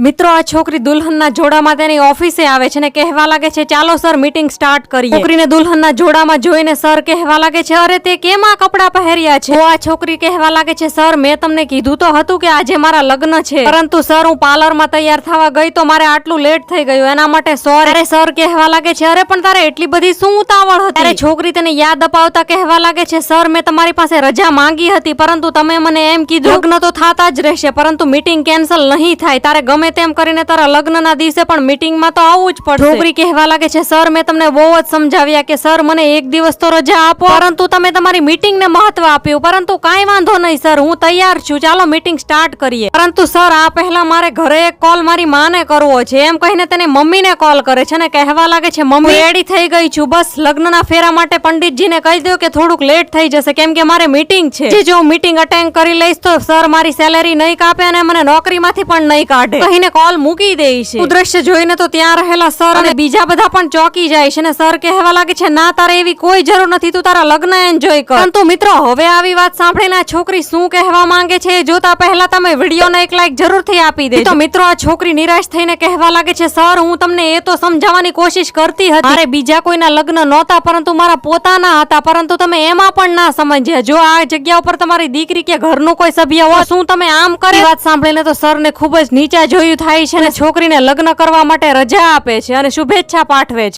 મિત્રો આ છોકરી દુલ્હનના જોડામાં તેની ઓફિસે આવે છે ને કહેવા લાગે છે ચાલો સર મીટિંગ સ્ટાર્ટ કરીએ। છોકરીને દુલ્હનના જોડામાં જોઈને સર કહેવા લાગે છે અરે તે કેમ આ કપડાં પહેર્યા છે? તો આ છોકરી કહેવા લાગે છે સર મેં તમને કીધું તો હતું કે આજે મારા લગ્ન છે, પરંતુ સર હું પાર્લરમાં તૈયાર થવા ગઈ તો મારે આટલું લેટ થઈ ગયું, એના માટે સોરી। અરે સર કહેવા લાગે છે અરે પણ તારે એટલી બધી શું ઉતાવળ હતી? ત્યારે છોકરી તેને યાદ અપાવતા કહેવા લાગે છે સર મેં તમારી પાસે રજા માંગી હતી, પરંતુ તમે મને એમ કીધું લગ્ન તો થતા જ રહેશે પરંતુ મીટિંગ કેન્સલ નહીં થાય, તારે ગમે તેમ કરીને તારા લગ્નના દિવસે પણ મીટિંગમાં તો આવવું જ પડશે। છોકરી કહેવા લાગે છે સર મેં તમને બહુ જ સમજાવ્યા કે સર મને એક દિવસ તો રજા આપો, પરંતુ તમે તમારી મીટિંગને મહત્વ આપ્યું, પરંતુ કાંઈ વાંધો નહીં સર હું તૈયાર છું, ચાલો મીટિંગ સ્ટાર્ટ કરીએ। પરંતુ સર આ પહેલા મારે ઘરે એક કોલ મારી માને કરવો છે, એમ કહીને તેને મમ્મીને કોલ કરે છે ને કહેવા લાગે છે મમ્મી રેડી થઈ ગઈ છું, બસ લગ્નના ફેરા માટે પંડિતજીને કહી દો કે થોડુંક લેટ થઈ જશે કેમ કે મારે મીટિંગ છે, જો હું મીટિંગ અટેન્ડ કરી લઈશ તો સર મારી સેલેરી નહીં કાપે અને મને નોકરીમાંથી પણ નહીં કાઢે કહીને કોલ મૂકી દે છે। દ્રશ્ય જોઈને તો ત્યાં રહેલા સર અને બીજા બધા પણ ચોંકી જાય છે ને સર કહેવા લાગે છે ના તારે એવી કોઈ જરૂર નથી, તું તારા લગ્ન એન્જોય કર। પરંતુ મિત્રો હવે આવી વાત સાંભળીને આ છોકરી શું કહેવા માંગે છે જોતા પહેલા તમે વિડીયોને એક લાઈક જરૂરથી આપી દેજો। તો મિત્રો આ છોકરી નિરાશ થઈને કહેવા લાગે છે સર હું તમને એ તો સમજાવવાની કોશિશ કરતી હતી, મારે બીજા કોઈના લગ્ન નહોતા પરંતુ મારા પોતાના હતા, પરંતુ તમે એમાં પણ ના સમજ્યા, જો આ જગ્યા ઉપર તમારી દીકરી કે ઘરનું કોઈ સભ્ય હોય શું તમે આમ કરે? વાત સાંભળીને તો સરને ખૂબ જ નીચા જોયું થાય છે અને છોકરીને લગ્ન કરવા માટે રજા આપે છે અને શુભેચ્છા પાઠવે છે।